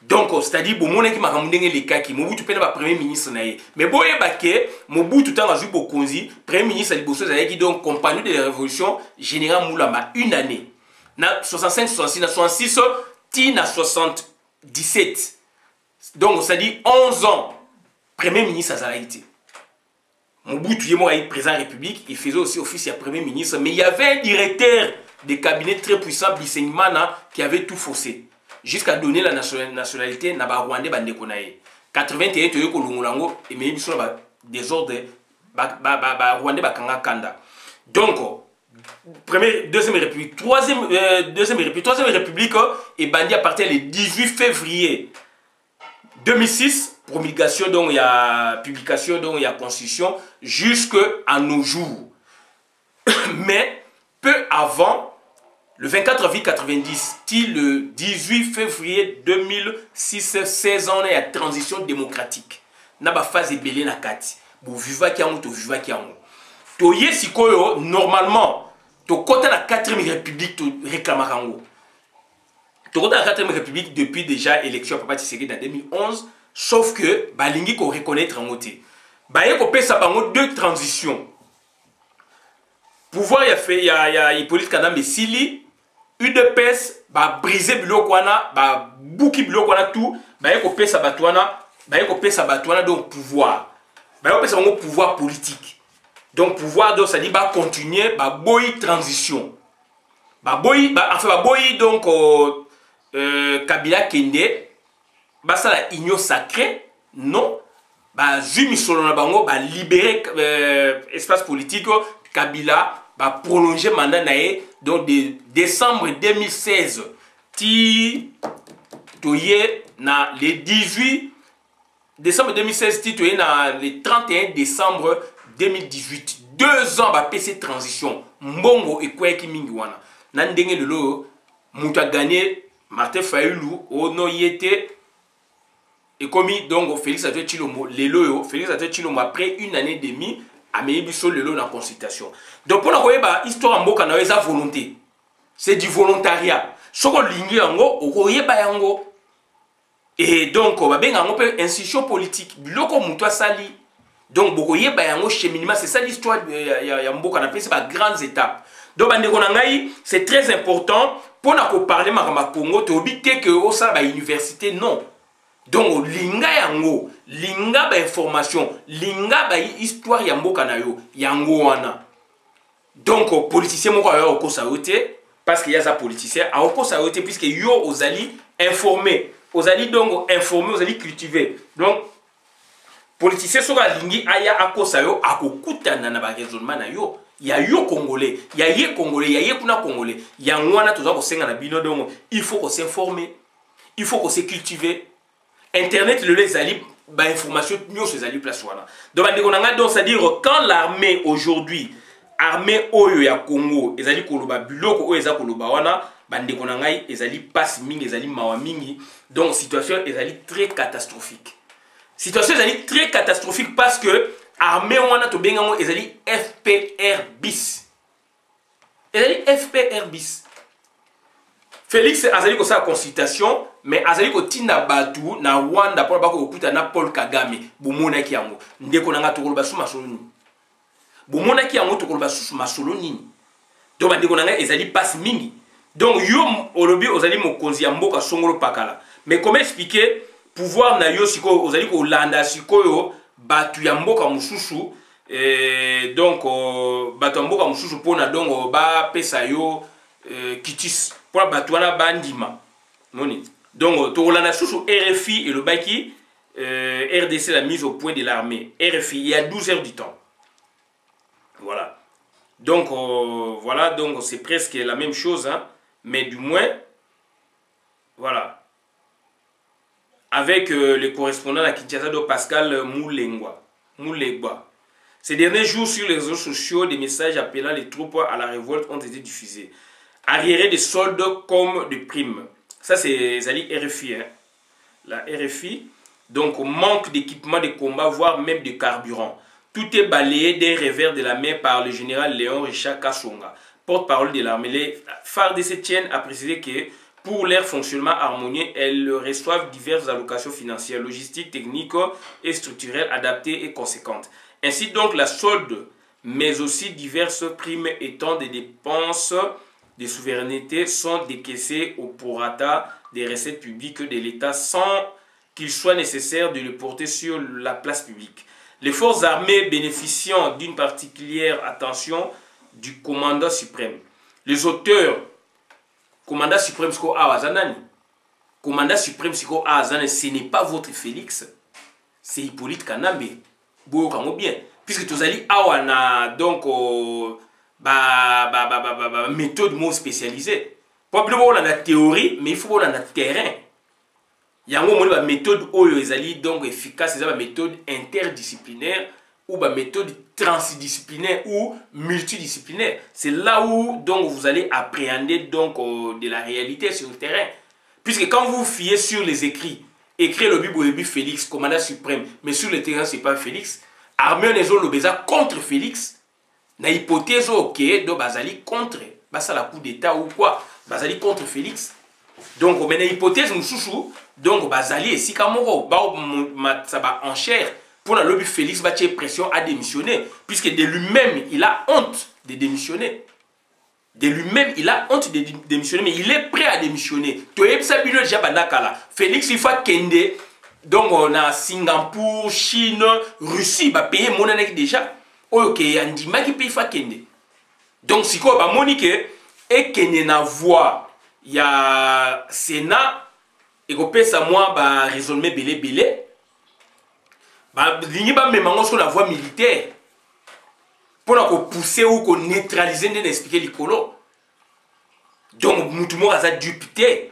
Donc, c'est-à-dire, bon, qui m'a ramené les cas qui Mobutu peut pas premier ministre naïe. Mais bon, il baké, Mobutu tout en joue Konzi, premier ministre à Liboso qui donc compagnie de la révolution générale Moulamba une année. Na 65, 66, na 66, ti na 77. Donc, ça dit 11 ans, Premier ministre à Zalaïti. Mobutu Yemo est président de la République, il faisait aussi office de Premier ministre, mais il y avait un directeur de cabinet très puissant, Bisengmana, qui avait tout faussé, jusqu'à donner la nationalité à Rwandais Bandekonae. 81, tu as eu et mais il y a des ordres, Rwandais Bakanga Kanda. Donc, Deuxième République, Troisième République est bandit à partir du 18 février 2006, promulgation, donc il y a publication, donc il y a constitution, jusqu'à nos jours. Mais peu avant, le 24 avril 90, le 18 février 2006, 16 ans, il y a transition démocratique. Il y a une phase de belé na kati. Vous vivez qui en viva qui en toye sikoyo normalement to côté la 4e république to réclame kango. To côté la 4e république depuis déjà élection Papa Tshisekedi en 2011, sauf que balingi ko reconnaître en côté. Ba yeko pesa bango deux transitions. Pouvoir il y a Hippolyte Kadambe Sili, UDPS ba briser biloko wana, ba buki biloko wana tout, ba yeko pesa batwana donc pouvoir. Ba yeko pesa bango pouvoir politique. Donc pouvoir donc ça dit bah continuer bah boy transition bah boy bah enfin bah boy donc Kabila Kende bah ça la union sacrée non bah Jumi Solona bango bah libérer espace politique Kabila bah prolonger mandat nae donc de décembre 2016 ti toye na le 18 décembre 2016 ti toye na le 31 décembre 2018, 2 ans ba PC transition mbongo ekweki mingi wana na ndenge lelo mutu a gagné Martin Fayulu ono yete et commis donc Félix Antoine Tshilombo lelo Félix Antoine Tshilombo après une année et demie a meyi biso lelo na consultation. Donc pour la koyeba histoire mboka na eza volonté, c'est du volontariat. Soko lingi yango okoyeba yango et donc ba benga ngo pe institution politique biloko mutu asali. Donc, c'est ça l'histoire de Mboka, on appelle ça grandes étapes. Donc, c'est très important pour nous parler de Congo, tu oublies que au sein de l'université, non. Donc, linga yango, linga ba information, linga ba histoire ya Mboka na yo, yango wana. Donc, politicien moko ya oko saoté, parce qu'il y a des politiciens, à oko saoté, puisque yo ozali informé, ozali donc informé, ozali cultivé. Donc, politicien soka lingi aya akosa yo akokutana na ba raisonnement na yo ya yo congolais ya ye congolais ya ye kuna congolais ya ngwana toza ko senga na bino donc il faut qu'on s'informer, il faut qu'on se cultiver. Internet le les ali ba information nyo se ali place wana donc ndeko nanga donc c'est à dire quand l'armée aujourd'hui armée oyo ya Congo ezali koloba biloko oyo eza koloba wana bandeko nanga ezali passe mingi ezali mawa mingi donc situation ezali très catastrophique. Situation est très catastrophique parce que l'armée wana to benga ezali FPR bis. Ezali FPR bis. Félix azali ko sa consultation mais azali ko tinda batu na Rwanda pour ba ko okuta na Paul Kagame bomona ki yango ndeko nanga to koloba suma solo nini. Bomona ki yango to koloba suma solo nini. Donc ndeko nanga ezali passe mingi. Donc yo olobi ozali mokonzi ya mboka songolo pakala. Mais comment expliquer pouvoir na yo siko ozali ko landa sikoyo batu ya mboka mususu donc batu ya mboka mususu pona donc ba pesa yo kitis pour batu wana bandima moni donc to landa susu RFI et le baki RDC la mise au point de l'armée RFI il y a 12 heures du temps voilà donc voilà donc c'est presque la même chose hein, mais du moins voilà avec le correspondant à Kinshasa de Pascal Moulengwa. Ces derniers jours, sur les réseaux sociaux, des messages appelant les troupes à la révolte ont été diffusés. Arriérés de soldes comme de primes. Ça, c'est RFI. Hein. La RFI. Donc, manque d'équipement de combat, voire même de carburant. Tout est balayé des revers de la main par le général Léon Richard Kassonga, porte-parole de l'armée. Les FARDC tiennent à préciser que pour leur fonctionnement harmonieux, elles reçoivent diverses allocations financières, logistiques, techniques et structurelles adaptées et conséquentes. Ainsi donc la solde, mais aussi diverses primes étant des dépenses de souveraineté sont décaissées au prorata des recettes publiques de l'État sans qu'il soit nécessaire de le porter sur la place publique. Les forces armées bénéficiant d'une particulière attention du commandant suprême. Les auteurs, commandant suprême, commandant suprême, ce n'est pas votre Félix, c'est Hippolyte Kanambe. Bien. Puisque tous allez awana donc méthode moins spécialisée. Probablement on a la théorie, mais il faut on a terrain. Il y a une méthode donc efficace, c'est une méthode interdisciplinaire ou une méthode transdisciplinaire ou multidisciplinaire. C'est là où donc vous allez appréhender donc de la réalité sur le terrain. Puisque quand vous fiez sur les écrits, écrit le Bible Félix, commandant suprême, mais sur le terrain c'est pas Félix. Armée on le beza contre Félix. Na hypothèse ok donc bazali contre basa la coup d'état ou quoi, bazali contre Félix. Donc on a une hypothèse mouchouchou. Donc, Bazali et Sikamoro, ça va en chair. Pour le Félix, va avoir pression à démissionner. Puisque de lui-même, il a honte de démissionner. De lui-même, il a honte de démissionner. Mais il est prêt à démissionner. Félix, il faut Kende. Donc, on a Singapour, Chine, Russie, va payer mon année déjà. Ok, on dit qu'il paye Kende. Donc, si quoi, Monique, et Kende na voix, il y a Sénat. Et qu'on peut savoir raisonner belé l'igné ba même sur la voie militaire pour qu'on pousser ou qu'on neutraliser d'expliquer l'écolo. Donc mutumo aza député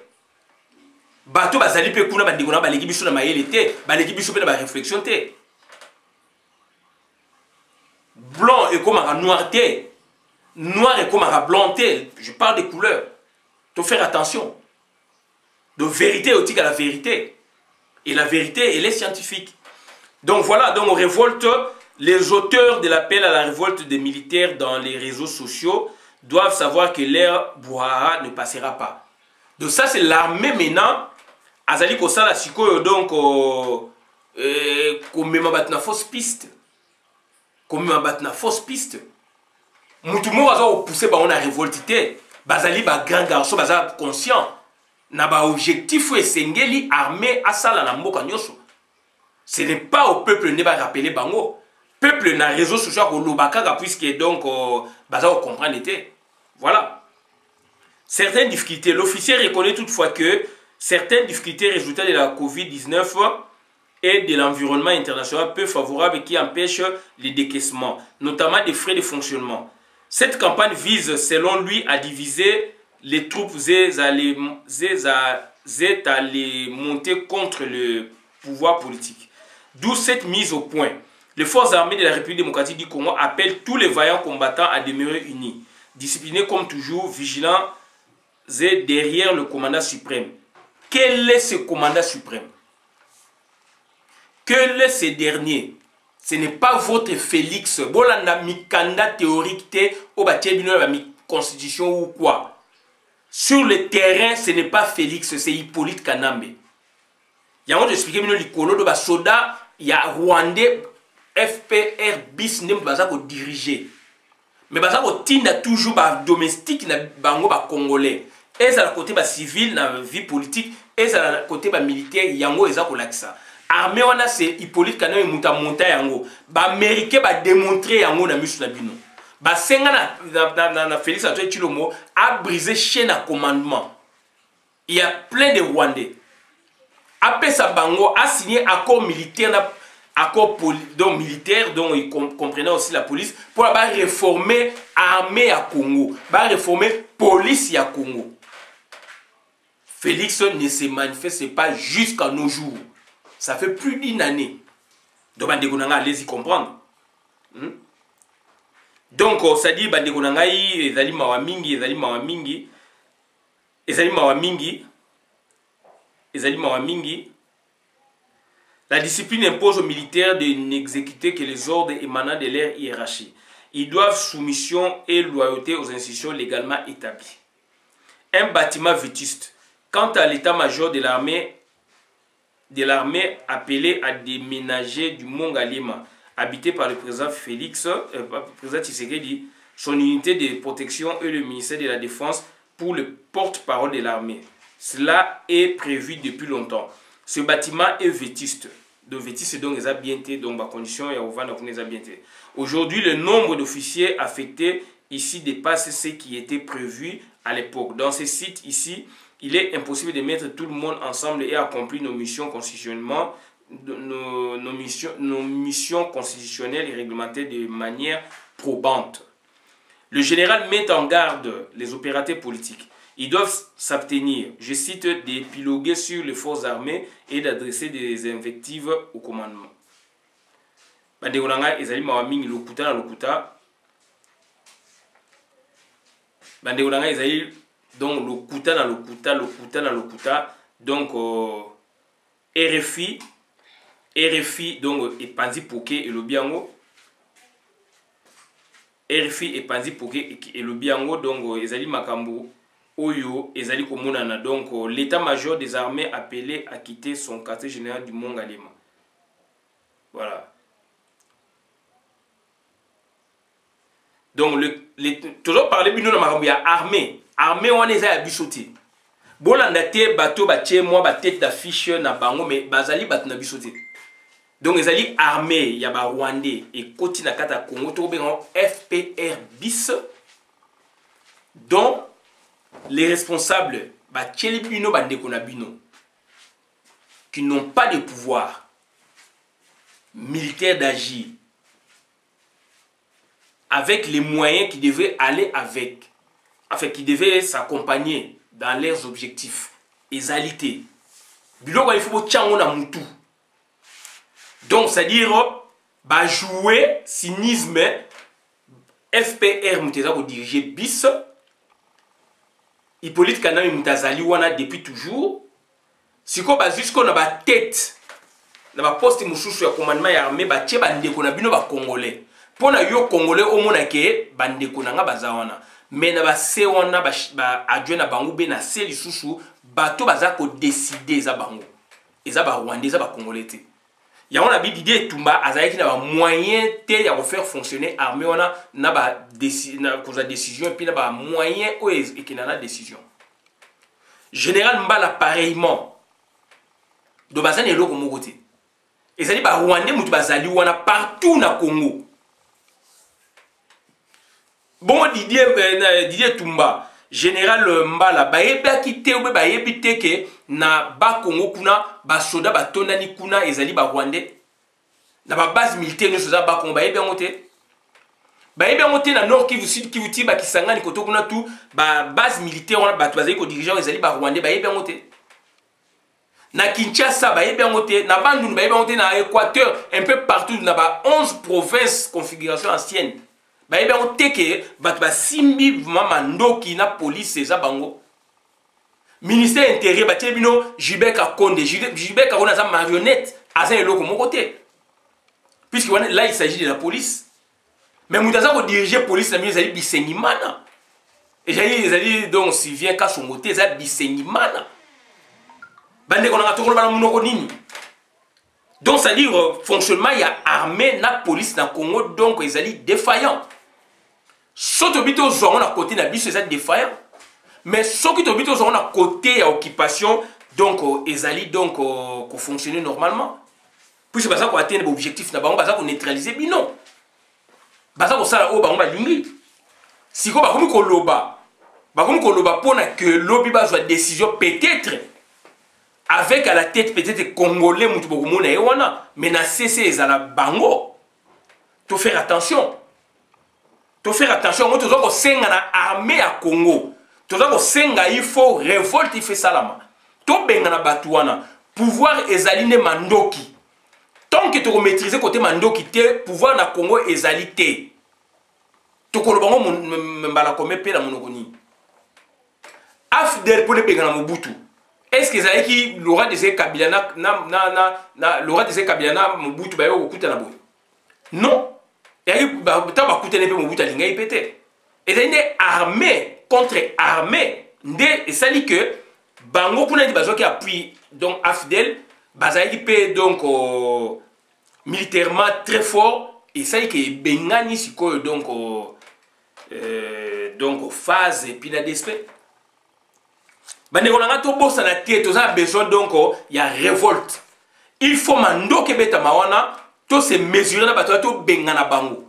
bato bazali pe kuna bandikona ba l'équipe biso na mayele té ba l'équipe biso pe na ba réflexion té blanc et comme un noir té noir et comme un blanc té. Je parle des couleurs. Il faut faire attention. De vérité aussi à la vérité. Et la vérité, elle est scientifique. Donc voilà, donc on révolte. Les auteurs de l'appel à la révolte des militaires dans les réseaux sociaux doivent savoir que l'ère Bouhara ne passera pas. Donc ça, c'est l'armée maintenant. Azali Kosala Siko, donc, comme même batna fausse piste. Comme même batna fausse piste. Moutoumou a poussé, on a révolté. Bazali, grand garçon, bazali conscient. Naba objectif ou esengeli armée asala na mboka nyoso. Ce n'est pas au peuple ne va rappeler bango. Peuple na réseau social ko lobaka puisque donc baza o comprendre était. Voilà. Certaines difficultés, l'officier reconnaît toutefois que certaines difficultés résultant de la Covid-19 et de l'environnement international peu favorable qui empêchent les décaissements, notamment des frais de fonctionnement. Cette campagne vise, selon lui, à diviser les troupes à les monter contre le pouvoir politique. D'où cette mise au point. Les forces armées de la République démocratique du Congo appellent tous les vaillants combattants à demeurer unis, disciplinés comme toujours, vigilants et derrière le commandant suprême. Quel est ce commandant suprême? Quel est ce dernier? Ce n'est pas votre Félix. Bolanda mikanda théorique au bâtiment de la constitution ou quoi. Sur le terrain, ce n'est pas Félix, c'est Hippolyte Kanambe. Il y a un expliqué l'icolo de Basoda, il y a Rwandais FPR bis ne baza ko diriger. Mais baza ko tinda toujours ba domestique na bango ba congolais. Et ça côté ba civil na vie politique et ça côté ba militaire yango eza ko lakisa. Armée wana c'est Hippolyte Kanambe monta yango. Ba américain ba démontrer yango na misu na bino. Basenga na Félix Antoine Tshilombo a brisé chaîne à commandement. Il y a plein de Rwandais. Après ça, Bango a signé accord militaire, militaire, dont il comprenait aussi la police, pour réformer l'armée à Congo, réformer la police à Congo. Félix ne se manifeste pas jusqu'à nos jours. Ça fait plus d'une année. Donc, allez-y comprendre. Donc, ça dit, ezali mawa mingi. La discipline impose aux militaires de n'exécuter que les ordres émanant de leur hiérarchie. Ils doivent soumission et loyauté aux institutions légalement établies. Un bâtiment vétuste. Quant à l'état-major de l'armée appelé à déménager du Mont Galima, habité par le président président Tshisekedi, son unité de protection et le ministère de la Défense pour le porte-parole de l'armée. Cela est prévu depuis longtemps. Ce bâtiment est vétuste. Donc vétuste, donc les habités, donc la condition est au vent, donc les habités. Aujourd'hui, le nombre d'officiers affectés ici dépasse ce qui était prévu à l'époque. Dans ce site ici, il est impossible de mettre tout le monde ensemble et accomplir nos missions constitutionnellement, nos missions constitutionnelles et réglementées de manière probante. Le général met en garde les opérateurs politiques. Ils doivent s'abstenir, je cite, d'épiloguer sur les forces armées et d'adresser des invectives au commandement. Bandegonanga ezali mawamingi lokuta na lokuta. Bandegonanga ezali donc lokuta na lokuta. Donc RFI donc epanzi poke et lobiango. RFI epanzi poke et lobiango donc ezali makambo oyo ezali komonana. Donc l'état-major des armées appelé à quitter son quartier général du Mont-Galema. Voilà. Donc toujours parler bino na makambo ya armée. Armée wana eza ya bisote. Bolanda te bato ba tie moi ba tête d'affiche na bango mais bazali bato na bisote. Donc ezali armée ya ba Rwandais et koti na kata Congo to benga FPR bis dont les responsables ba tieli bino bandeko na bino qui n'ont pas de pouvoir militaire d'agir avec les moyens qui devaient aller avec, enfin qui devaient s'accompagner dans leurs objectifs. Ezalité. Biloko il faut tchango na mutu. Donc c'est-à-dire bah jouer cynisme FPR muteza ko diriger bis Hippolyte Kanami mutazali wana depuis toujours. Siko ba jusqu'on a ba tête na ba poste mususu ya commandement ya armée ba tie ba ndeko na bino ba congolais. Pona yo congolais au mona ke bandeko nanga bazawana mais na ba se wana ba adjoint na bango be na se lisusu bato baza ko décider za bango eza ba Rwandais za ba congolais te ya wana bi Didier Tumba azaki na ba moyen te ya faire fonctionner armée wana na ba décision puis na ba moyen o ekina na décision général Mbala pareillement do bazane eloko moko te ezali ba Rwandais mutu bazali wana partout na Congo. Bon, Didier Tumba, général Mbala, bayebi te ou bayebi te ke na ba Congo kuna, ba soda ba tonani kuna ezali ba Rwandais. Na ba base militaire no soza ba Congo bayebi ngote. Bayebi ngote na Nord Kivu, Sud Kivu, Tiba Kisangani koto kuna tout, ba base militaire wana ba bazali ko dirigeant ezali ba Rwandais bayebi ngote. Na Kinshasa bayebi ngote, na Bandundu bayebi ngote, na Équateur, un peu partout na ba 11 provinces configuration ancienne. Ba yebe on teke bat ba simbi mama ndoki na police eza bango ministère intérieur ba tebino Gilbert Kakonde Kakonde za marionnette aza eloko moko te puisque là il s'agit de la police mais mutaza ko diriger police na ezali bisengimana et ezali donc si vient ka songote eza bisengimana bande ko na tokolo bana munoko nini donc ça dit fonctionnement il y a armée na police na Congo donc ezali défaillant. Soto bito zongo na côté na biso ezali défaillant. Mais soki to bito zongo na côté ya occupation donc ezali donc ko fonctionner normalement. Puisque baza ko atteindre objectif na bango baza ko neutraliser bino. Baza ko sala o bango ba lingi. Siko ba komi ko loba pona que lobby bazwa décision peut-être avec à la tête peut-être congolais mutu bokomona e wana mais na cesse ezala bango. To faire attention. To faire attention, on tozo ko senga na armée ya Congo. Tozo ko senga il faut révolte il fait salama. To benga na batuana pouvoir ezali ne mandoki. Tant que to maîtriser côté mandoki te pouvoir na Congo ezali te. To ko lobango mbala komé pe na monokoni. Afdel pour le benga na Mobutu. Est-ce que ezali ki Laurent Désiré Kabila na Laurent Désiré Kabila na Mobutu ba yo okuta na boy? Non. Et une armée contre armée. Et ça dit que Bango kuna di bazo qui appuie donc Afdel, Bazaï peut donc militairement très fort. Et ça dit que Bengani siko donc phase et puis la despect. Bandeko nanga to bossa na tie to za besoin donc il y a révolte. Il faut mando ke beta mawana to se mesurer na bato to bengana bango.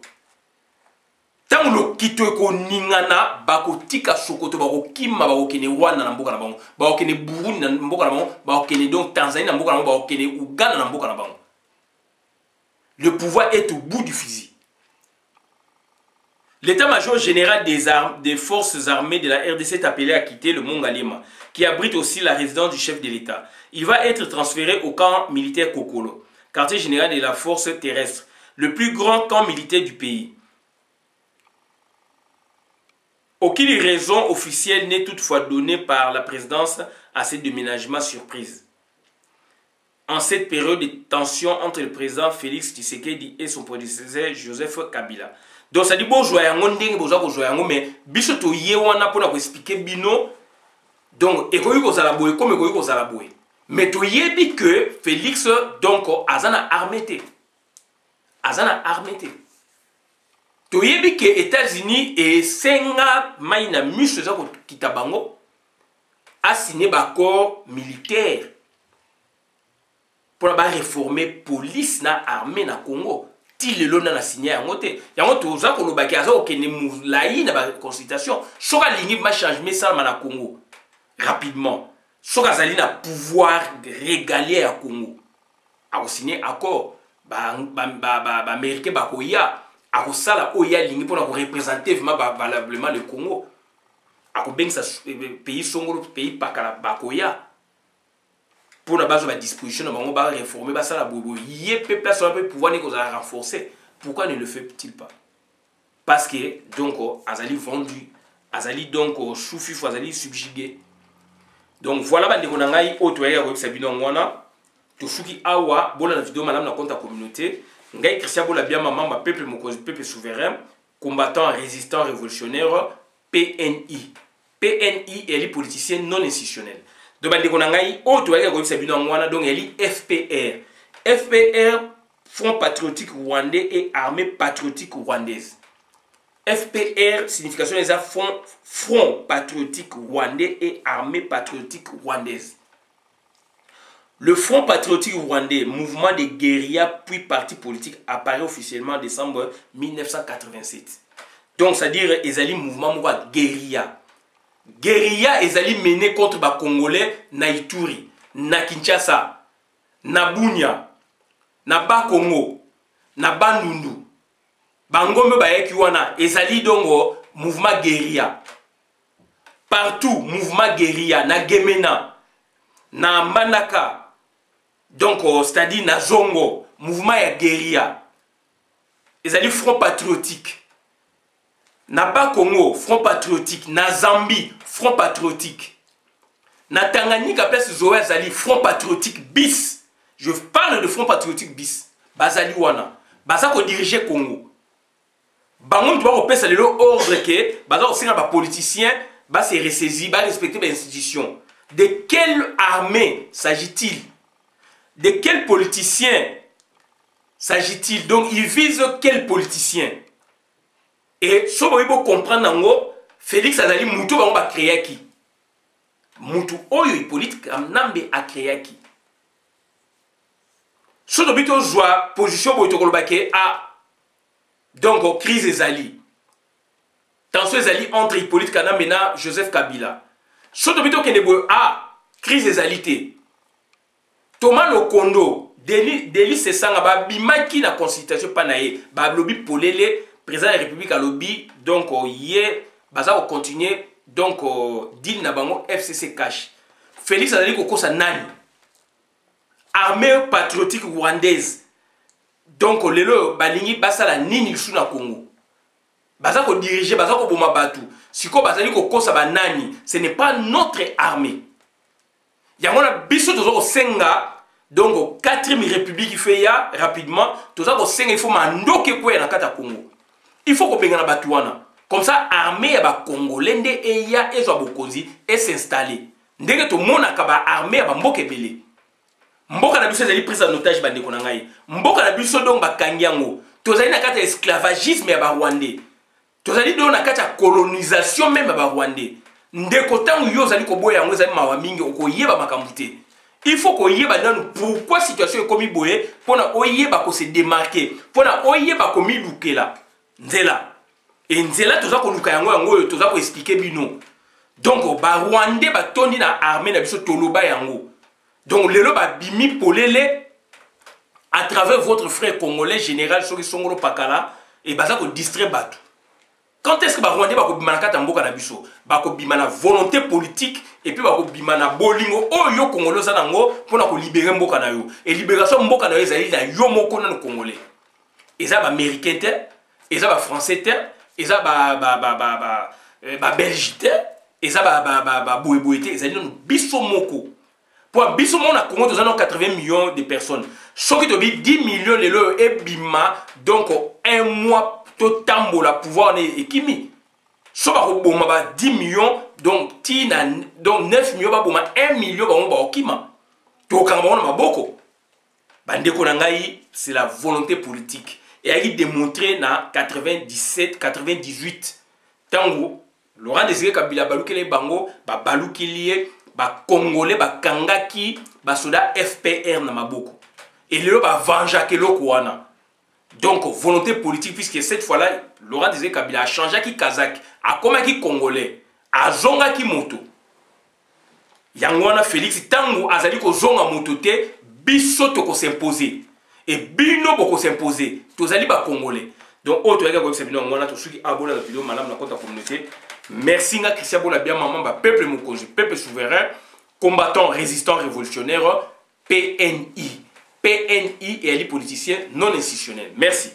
Tant lo kito ko ningana bako tika sokoto bako kimma bako kene Rwanda na mboka na bango. Bako kene Burundi na mboka na bango, bako kene donc Tanzanie na mboka na bango, bako kene Uganda na mboka na bango. Le pouvoir est au bout du fusil. L'état-major général des forces armées de la RDC est appelé à quitter le Mont Galema, qui abrite aussi la résidence du chef de l'État. Il va être transféré au camp militaire Kokolo, quartier général de la force terrestre, le plus grand camp militaire du pays. Aucune raison officielle n'est toutefois donnée par la présidence à ce déménagement surprise. En cette période de tension entre le président Félix Tshisekedi et son prédécesseur Joseph Kabila. Donc ça dit bon jouer un ndenge boza ko jouer mais biso to ye wana pona ko expliquer bino donc ekoyi ko zala boye comme ekoyi ko zala boye mais to yebi que Félix donc azana armé to yebi que États-Unis et senga maina muso za ko kitabango a signé accord militaire pour la réformer police na armée na Congo. Il a signé un côté. Il y a un autre qui a la consultation. Si a changé ça à Congo rapidement, si a un pouvoir régalé à Congo, a signé un accord, Américain bakoya, a sala oya lingi pour représenter valablement le Congo. A bien ça pays songo pays bakoya. Pour la base de la disposition, on va réformer ça. Il y a peu de pouvoir renforcer. Pourquoi ne le fait-il pas? Parce que donc Azali vendu, Azali donc souffif, Azali subjugué. Donc voilà, on a eu autre chose Sabino Mwana, tout ce qui a wa, bon la vidéo madame na compte la communauté, ngai Christian Bola bien maman, peuple mokozi, peuple souverain, combattant, résistant, révolutionnaire, PNI. PNI est les politiciens non institutionnels. Donc, donc il y a FPR. FPR, Front Patriotique Rwandais et Armée Patriotique Rwandaise. FPR, signification des Front Patriotique Rwandais et Armée Patriotique Rwandaise. Le Front Patriotique Rwandais, mouvement de guérilla puis parti politique, apparaît officiellement en décembre 1987. Donc, c'est-à-dire qu'ils ont mouvement de guérilla. Guérilla ezali mené contre les Congolais na Ituri, na Kinshasa, na Bunia, na Bakongo, na Bandundu. Bangombe bayeki wana ezali dongo mouvement guérilla. Partout mouvement guérilla na Gemena, na Manaka. Donc c'est-à-dire na Zongo, mouvement ya guérilla. Ezali front patriotique. Na Bakongo, front patriotique. Na Zambie, front patriotique. Na Tanganyika, place Zoé Zali, front patriotique bis. Je parle de front patriotique bis. Bazali wana. Bazako diriger Congo. Bangon doit repérer le ordre que Bazako c'est un politicien, ba se ressaisir, ba respecter les institutions. De quelle armée s'agit-il? De quel politicien s'agit-il? Donc il vise quel politicien? Et si vous pouvez comprendre, Félix Azali Moutou va créer qui? Moutou Oyo politique a créé qui? Si vous pouvez jouer position pour donc crise Ezali. Tension Ezali entre Hippolyte Kana et Joseph Kabila. Si vous pouvez crise Ezali. Thomas Lokondo, Delis Sesanga, Bimaki na consultation panaye, Bablobi Polele. Président de la République à lobby, donc hier, baza va continuer, donc deal nabango FCC cash. Félix Azali Koko sa nani. Armée patriotique rwandaise. Donc lelo balingi basa la nini sous na Congo. Baza ko diriger, baza ko boma batu. Siko bazali Koko sa ba nani, ce n'est pas notre armée. Yamona biso tozo senga. Donc 4e République qui fait ya rapidement, tozo senga il faut mandoke ko na kata Congo. Il faut qu'on ait un batouana. Comme ça, l'armée est congolaise et il y a et s'installer. Dès que tout le monde a armée, il y a belé. Mboka na biso ezali prise en otage bande ko ngai. Mboka na biso donc bakangiango. Tozali na kata esclavagisme ya ba Rwandais. Tozali donc na kata colonisation même ba Rwandais. ndeko tango yo zali ko boya yango zali mawa mingi okoyeba makambo te. Il faut koyeba nanu pourquoi situation est comme boye pona oyeba ko se démarquer pona oyeba ko milukela nzela et nzela toza ko luka yango yango toza ko expliquer bino. Donc ba Rwandais ba tondi na armée na biso toloba yango. Donc lelo ba bimi polele à travers votre frère congolais général Soki Songolo Pakala et baza ko distraire bato. Quand est-ce que ba Rwandais ba ko bimana kata mboka na biso ba ko bimana volonté politique et puis ba ko bimana bolingo oyo congolais za nango pona ko libérer mboka na yo et libération mboka na yo ezali na yo moko na congolais. Eza ba américain te, eza ba français te, eza ba belgique te, eza ba boyeboy te, ezali no biso moko. Pour biso mona Congo toza 80 millions de personnes. Soki to bi 10 millions lelo e bima donc un mois to tambola pouvoir ne ekimi. So ba ko boma ba 10 millions donc tina donc 9 millions ba boma 1 million ba ba okima. To kanga ba maboko. Bandeko na ngai c'est la volonté politique et a démontré na 97 98 tango Laurent Désiré Kabila balukele bango ba balukilié ba congolais ba kangaki ba soda FPR na maboko et lelo ba vanjake loko wana. Donc volonté politique puisque cette fois-là Laurent Désiré Kabila a changé ki kazaki a komaki congolais a zonga ki moto yango wana Félix tango azali ko zonga moto te biso to ko s'imposer et bino boko s'imposer tozali ba congolais. Donc autre gars comme c'est bino ngona to suki abona la vidéo madame na compte communauté. Merci à Christian Bola bien maman peuple mokonzi peuple souverain combattant résistant révolutionnaire PNI et les politiciens non institutionnels. Merci.